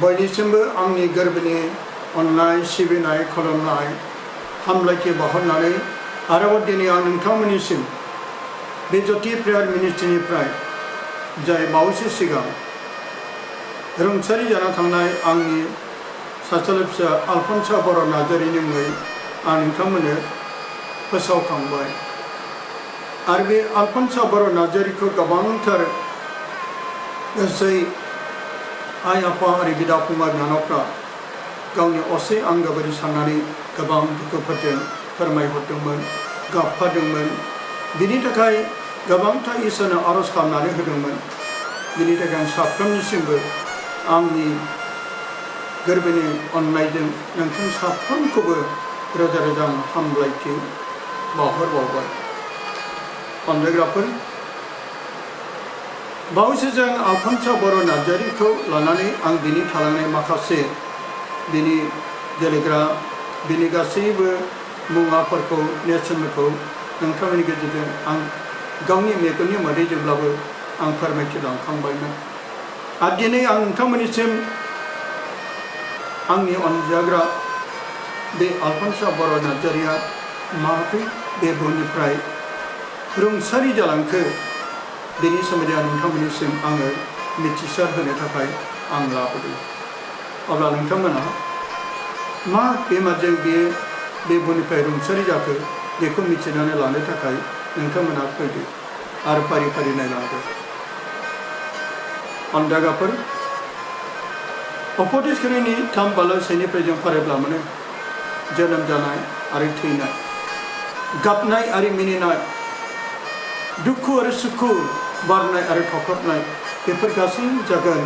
बयनिसिमबो आंनि गोरबोनि अननाय सिबिनाय खुलुमनाय हामलायथि बावहरनानै आरोबाव दिनै आं नोंथांमोननिसिम बे ज्योति प्रेयार मिनिस्ट्रिनिफ्राय जाय बावैसो सिगां रुंसारि जाना थांनाय आंनि सासेल' फिसा आलफनसा बर' नार्जारिनि मुङै आं नोंथांमोननो फोसावखांबाय आरो बे आलफन्सा बर' नार्जारिखौ गोबांथार गासै आइ आफा आरो बिदा फंबाय बिनानावफ्रा गावनि असे आंगो बायदि साननानै गोबां दुखुफोरजों फोरमायहरदोंमोन गाबफादोंमोन बिनि थाखाय गोबांथार इसोरनो आरज खालामनानै होदोंमोन बिनि थाखाय आं साफ्रोमनिसिमबो आंनि गोरबोनि अननायजों नोंथां साफ्रोमखौबो रोजा रोजा हामलायथि बावहरबावबाय अनजायग्राफोर बावैसो जों आलफन्सा बर' नार्जारिखौ लानानै आं बिनि थालांनाय माखासे बिनि गेलेग्रा बिनि गासैबो मुवाफोरखौ नेरसोनफोरखौ नोंथांमोननि गेजेरजों आं गावनि मेगननि मोदैजोंब्लाबो आं फोरमायथिलांखांबायमोन आरो दिनै आं नोंथांमोननिसिम आंनि अनजाग्रा बे आलफन्सा बर' नार्जारिया माबोरै बे बुहुमनिफ्राय रुंसारि जालांखो बेनि सोमोन्दै आं नोंथांमोननिसिम आङो मिथिसार होनो थाखाय आं लाबोदों अब्ला नोंथांमोना मा बेमारजों बे बुहुमनिफ्राय रुंसारि जाखो बेखौ मिथिनानै लानो थाखाय नोंथांमोना फैदो आरो फारि फारि नायलांदो अनजाग्राफोर अप'टिसखिरिनि 3 बालाव 1निफ्राय जों फरायब्ला मोनो जोनोम जानाय आरो थैनाय गाबनाय आरो मिनिनाय दुखु आरो सुखु बारनाय आरो थख्रबनाय बेफोर गासै जागोन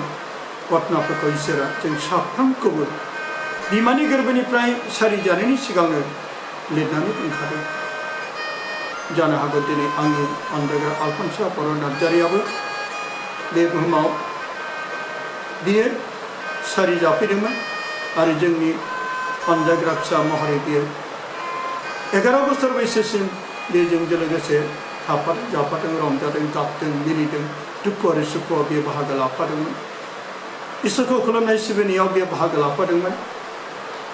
घटनाफोरखौ इसोरा जों साफ्रोमखौबो बिमानि गोरबोनिफ्राय सारि जानायनि सिगांनो लिरनानै दोनखादों जानो हागौ दिनै आंनि अनजाग्रा आलफन्सा बर' नार्जारियाबो बे बुहुमाव बियो सारि जाफैदोंमोन आरो जोंनि अनजाग्रा फिसा महरै बियो 11 बोसोर बैसोसिम बेजोंजों लोगोसे थाफादों जाफादों रंजादों गाबदों मिनिदों दुखु आरो सुखुआव बे बाहागो लाफादोंमोन इसोरखौ खुलुमनाय सिबिनायाव बे बाहागो लाफादोंमोन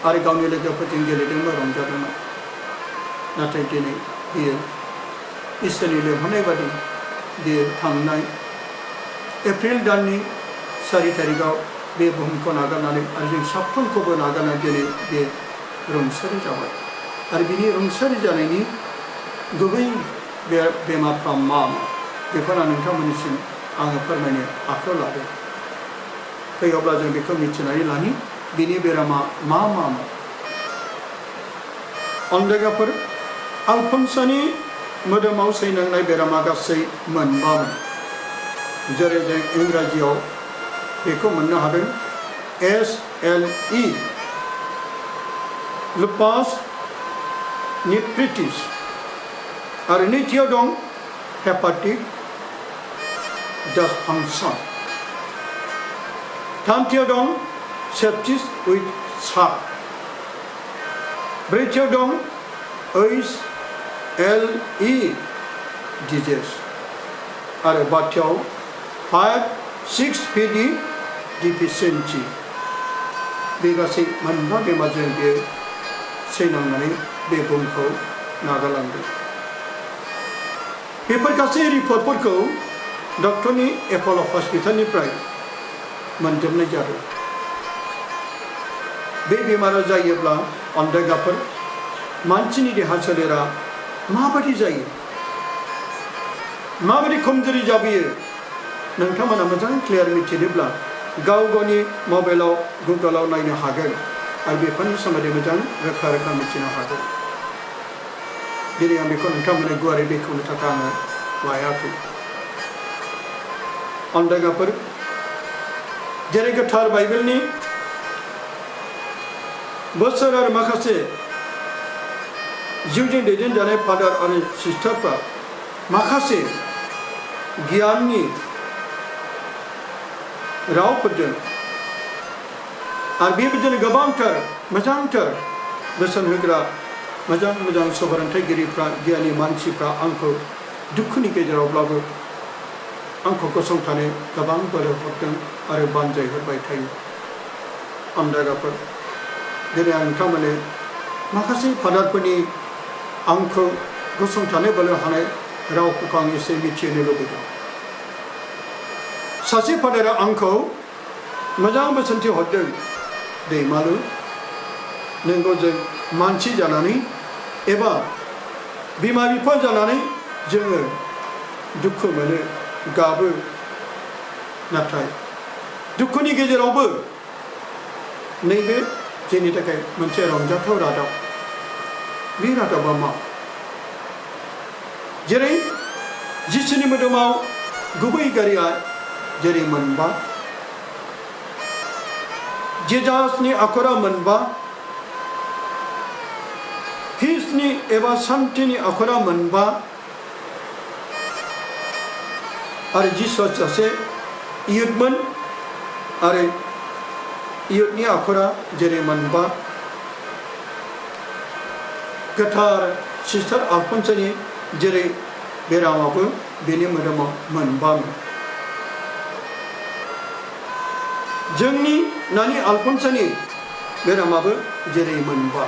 आरो गावनि लोगोफोरजों गेलेदोंमोन रंजादोंमोन नाथाय दिनै बियो इसोरनि लिंहरनाय बादि बियो थांनाय एप्रिल दाननि 4 तारिखआव बे बुहुमखौ नागारनानै आरो जों साफ्रोमखौबो नागारनानै दिनै बे रुंसारि जाबाय आरो बिनि रुंसारि जानायनि गुबै बेमारफ्रा मा बेफोर नोंथांमोननिसिम आङो फोरमायनो आखायाव लादों फैयोब्ला जों बेखौ मिथिनानै लानि बिनि बेरामा मा अनजाग्राफोर आलफन्सानि मोदोमाव सैनांनाय बेरामा गासै मोनबामोन जेरै जों इंराजियाव बेखौ मोननो हादों S.L.E लुपास नेफ्राइटिस आरो नैथियाव दं हेपाटिक डिसफंक्शन थामथियाव दं सेप्सिस विथ साक ब्रैथियाव दं H.L.E डिजीज आरो बाथियाव 5-6PD डिफिशियेन्सि बे गासै मोनबा बेमारजों बे सैनांनानै बे बुहुमखौ नागारलांदों बेफोर गासै रिपर्टफोरखौ डक्टरनि एप'ल' हस्पिटालनिफ्राय मोनजोबनाय जादों बे बेमारा जायोब्ला अनजाग्राफोर मानसिनि देहा सोलेरा माबायदि जायो माबायदि खमजुरि जाबोयो नोंथांमोना मोजां क्लियार मिथिनोब्ला गावनि मबाइलाव गुगोलाव नायनो हागोन आरो बेफोरनि सोमोन्दै मोजां रोखा रोखा मिथिनो हागोन दिनै आं बेखौ नोंथांमोननो गुवारै बेखेवनो थाखाय आङो लायाखै अनजाग्राफोर जेरै गोथार बाइबेलनि बोसोर आरो माखासे जिउजों दैदेनजानाय फादार आरो सिस्टारफ्रा माखासे गियाननि रावफोरजों आरो बेबायदिनो गोबांथार मोजांथार बोसोन होग्रा मोजां सुबुरुन्थायगिरिफ्रा गियानि मानसिफ्रा आंखौ दुखुनि गेजेरावब्लाबो आंखौ गसंथानो गोबां बोलो हरदों आरो बानजायहरबाय थायो अनजाग्राफोर दिनै आं नोंथांमोननो माखासे फादारफोरनि आंखौ गसंथानो बोलो हानाय रावफोरखौ आं एसे मिथिनो लुबैदों सासे फादारा आंखौ मोजां बोसोनथि हरदों दैमालु नोंगौ जों मानसि जानानै एबा बिमा बिफा जानानै जोङो दुखु मोनो गाबो नाथाय दुखुनि गेजेरावबो नैबे जोंनि थाखाय मोनसे रंजाथाव रादाब बे रादाबा मा जेरै जिसुनि मोदोमाव गुबै गारिया जेरै मोनबा जेजासनि आखरा मोनबा फिसनि एबा सान्तिनि आखरा मोनबा आरो जिसुआ सासे इयुतमोन आरो इयुतनि आखरा जेरै मोनबा गोथार सिस्टार आल्फन्सानि जेरै बेरामाबो बेनि मोदोमाव मोनबामोन जोंनि नानि आल्फन्सानि बेरामाबो जेरै मोनबा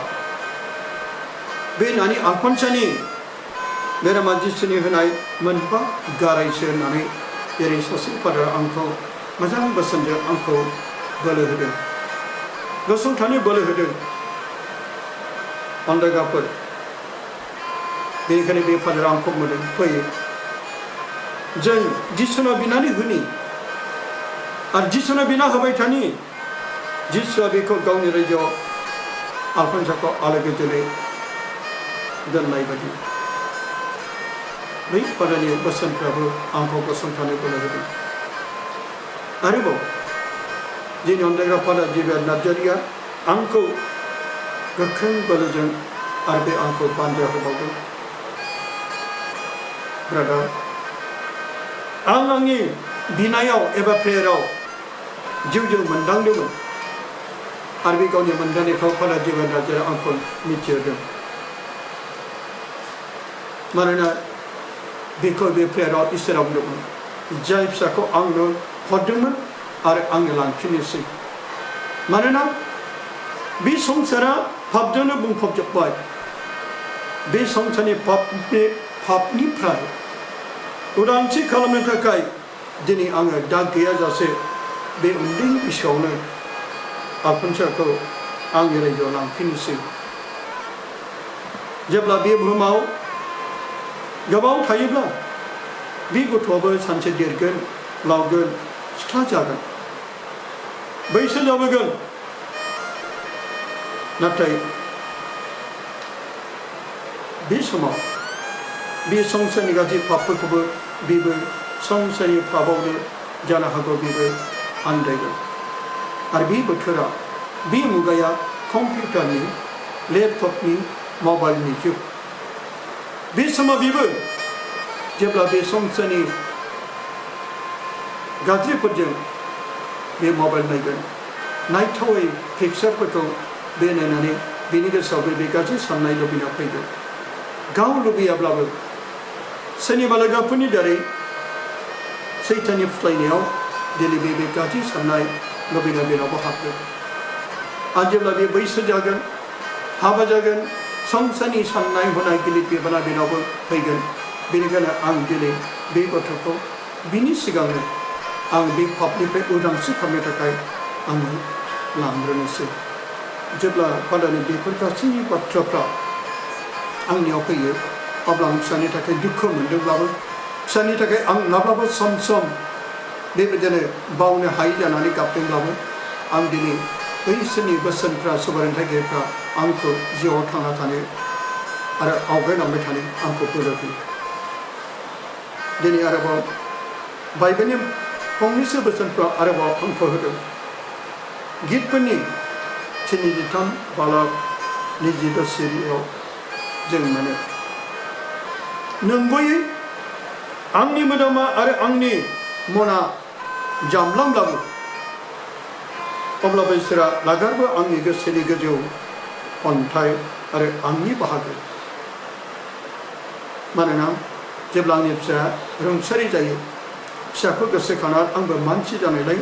बे नानि आल्फन्सानि बेरामा जिसुनि होनाय मोनबा गारायसो होननानै जेरै सासे फादारा आंखौ मोजां बोसोनजों आंखौ बोलो होदों गसंथानो बोलो होदों अन्दायगाफोर बेनिखायनो बे फादारा आंखौ मोदों फैयो जों जिसुनाव बिनानै होनि आरो जिसुनाव बिना होबाय थानि जिसुआ बेखौ गावनि रायजोआव आल्फन्साखौ आलो गोजोनै दोननाय बायदि बै फादारनि बोसोनफ्राबो आंखौ गसंथानो बोलो होदों आरोबाव जोंनि अनदायग्रा फादार जिबियार नार्जारिया आंखौ गोख्रों बोलोजों आरो बे आंखौ बानजा होबावदों ब्रादार आं आंनि बिनायाव एबा प्रेयाराव जिउजों मोनदांदोंमोन आरो बे गावनि मोनदांनायखौ फादार जिबियार नार्जारिया आंखौ मिथिहोदों मानोना बेखौ बे प्रेयाराव इसोरा बुंदोंमोन जाय फिसाखौ आंनो हरदोंमोन आरो आंनो लांफिननोसै मानोना बे संसारा पापजोंनो बुंफबजोब्बाय बे संसारनि पापनिफ्राय उदांस्रि खालामनो थाखाय दिनै आङो दाग गैयाजासे बे उन्दै बैसोआवनो आल्फन्साखौ आंनि रायजोआव लांफिननोसै जेब्ला बे बुहुमाव गोबाव थायोब्ला बे गथ'आबो सानसे देरगोन लावगोन सिख्ला जागोन बैसो जाबोगोन नाथाय बे समाव बे संसारनि गाज्रि पापफोरखौबो बेबो संसारनि पापावनो जानो हागौ बेबो आन्दायगोन आरो बे बोथोरा बे मुगाया कम्पिउटारनि लेपटपनि मबाइलनि जुग बे समाव बेबो जेब्ला बे संसारनि गाज्रिफोरजों बे मबाइल नायगोन नायथावै पिक्सारफोरखौ बे नायनानै बेनि गोसोआवबो बे गाज्रि साननाय लुबैना फैगोन गाव लुबैयाब्लाबो सोरनिबा लोगोफोरनि दारै सैताननि फुस्लायनायाव दिनै बे गाज्रि साननाय लुबैना बेनावबो हाबगोन आरो जेब्ला बे बैसो जागोन हाबा जागोन संसारनि साननाय हनाय गिलिर बिबाना बेनावबो फैगोन बेनिखायनो आं दिनै बे गथ'खौ बिनि सिगांनो आं बे पापनिफ्राय उदांस्रि खालामनो थाखाय आङो लांग्रोनोसै जेब्ला फादारनि बेफोर गासैनि बाथ्राफ्रा आंनियाव फैयो अब्ला आं फिसानि थाखाय दुखु मोनदोंब्लाबो फिसानि थाखाय आं माब्लाबा सम सम बेबायदिनो बावनो हायि जानानै गाबदोंब्लाबो आं दिनै बैसोरनि बोसोनफ्रा सुबुरुनथाइगिरिफ्रा आंखौ जिउआव थांना थानो आरो आवगायलांबाय थानो आंखौ बोलो होयो दिनै आरोबाव बाइबेलनि फंनैसो बोसोनफ्रा आरोबाव आंखौ होदों गितफोरनि 23 बालाग 22 सिरियाव जों मोनो नंगौयै आंनि मोदोमा आरो आंनि मना जामलांब्लाबो अब्लाबो इसोरा नागारबो आंनि गोसोनि गोजौ अन्थाइ आरो आंनि बाहागो मानोना जेब्ला आंनि फिसाया रुंसारि जायो फिसाखौ गोसोखांना आंबो मानसि जानायलाय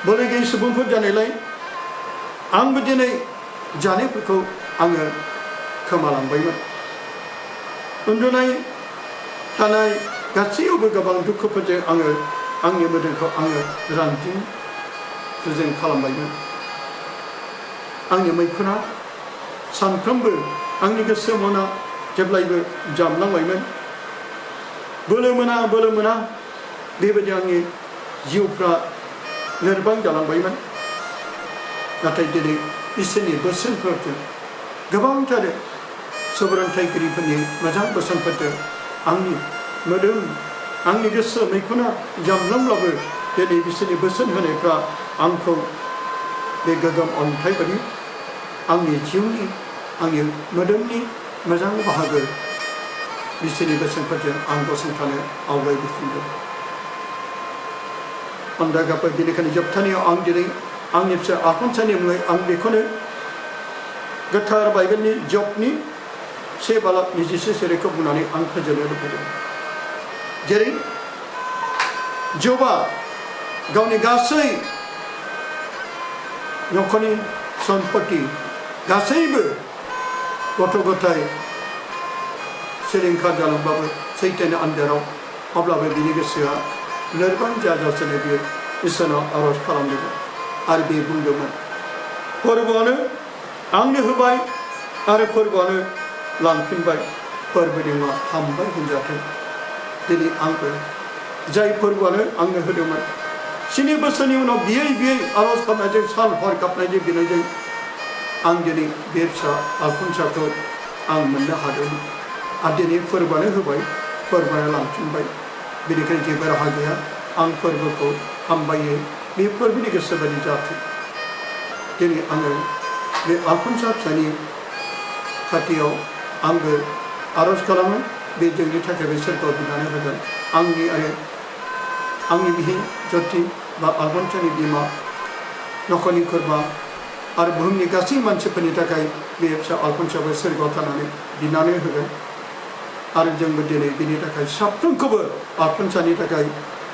बोलो गैयै सुबुंफोर जानायलाय आंबो दिनै जानायफोरखौ आङो खोमालांबायमोन उन्दुनाय थानाय गासैयावबो गोबां दुखुफोरजों आङो आंनि मोदोमखौ आङो रानदिं जों खालामबायमोन आंनि मैखुना सानफ्रोमबो आंनि गोसो मना जेब्लायबो जामलांबायमोन बोलो मोना बेबायदि आंनि जिउफ्रा लोरबां जालांबायमोन नाथाय दिनै इसोरनि बोसोनफोरजों गोबांथार सुबुरुनथायगिरिफोरनि मोजां बोसोनफोरजों आंनि मोदोम आंनि गोसो मैखुना जामलांब्लाबो दिनै बिसोरनि बोसोन होनायफ्रा आंखौ बे गोगोम अन्थाइ बायदि आंनि जिउनि आंनि मोदोमनि मोजां बाहागो बिसोरनि बोसोनफोरजों आं गसंथानो आवगायबोफिनदों अन्दागाफोर बेनिखायनो जोबथानायाव आं दिनै आंनि फिसा आलफनसानि मुङै आं बेखौनो गोथार बाइबेलनि जबनि 1:26 बुंनानै आं फोजोबनो लुबैदों जेरै जबा गावनि गासै नखरनि सम्पति गासैबो गथ' गथाय सिलिंखार जालांबाबो सैताननि आन्दाराव अब्लाबो बिनि गोसोआ लोरबां जाजासेनो बियो इसोरनाव आरज खालामदोंमोन आरो बे बुंदोंमोन फोरबोआनो आंनो होबाय आरो फोरबोआनो लांफिनबाय फोरबोनि हामबाय होनजाथों दिनै आंबो जाय फोरबोआनो आंनो होदोंमोन 7 बोसोरनि उनाव बियै आरज खालामनायजों सान हर गाबनायजों बिनायजों आं दिनै बे फिसा आलफनसाखौ आं मोननो हादोंमोन आरो दिनै फोरबोआनो होबाय फोरबोआनो लांफिनबाय बेनिखायनो जेबो राहा गैया आं फोरबोखौ हामबायो बे फोरबोनि गोसो बायदि जाथों दिनै आङो बे आलफनसा फिसानि खाथियाव आंबो आरज खालामो बे जोंनि थाखाय बे सोरगोआव बिनानै होगोन आंनि आरो आंनि बिहि जति बा आलफनसानि बिमा नखरनि खुरमा आरो बुहुमनि गासै मानसिफोरनि थाखाय बे फिसा आलफनसाबो सोरगोआव थानानै बिनानै होगोन आरो जोंबो दिनै बिनि थाखाय साफ्रोमखौबो आलफनसानि थाखाय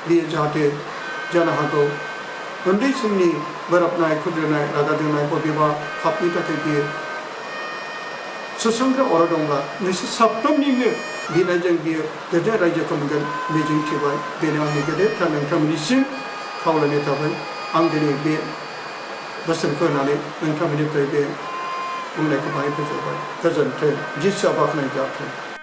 बियो जाहाथे जानो हागौ उन्दै समनि बोराबनाय खुद्रिनाय रागा जोंनाय बबेबा पापनि थाखाय बियो सुसंग्रा अराव दंब्ला नोंसोर साफ्रोमनिबो बिनायजों बियो गेदेर रायजोखौ मोनगोन मिजिं थिबाय बेनो आंनि गेदेरथार नोंथांमोननिसिम खावलायनाय थाबाय आं दिनै बे बोसोनखौ होनानै नोंथांमोननिफ्राय बे बुंनायखौ बाहाय फोजोबबाय गोजोन्थों जिसुआ बाख्नाय जाथों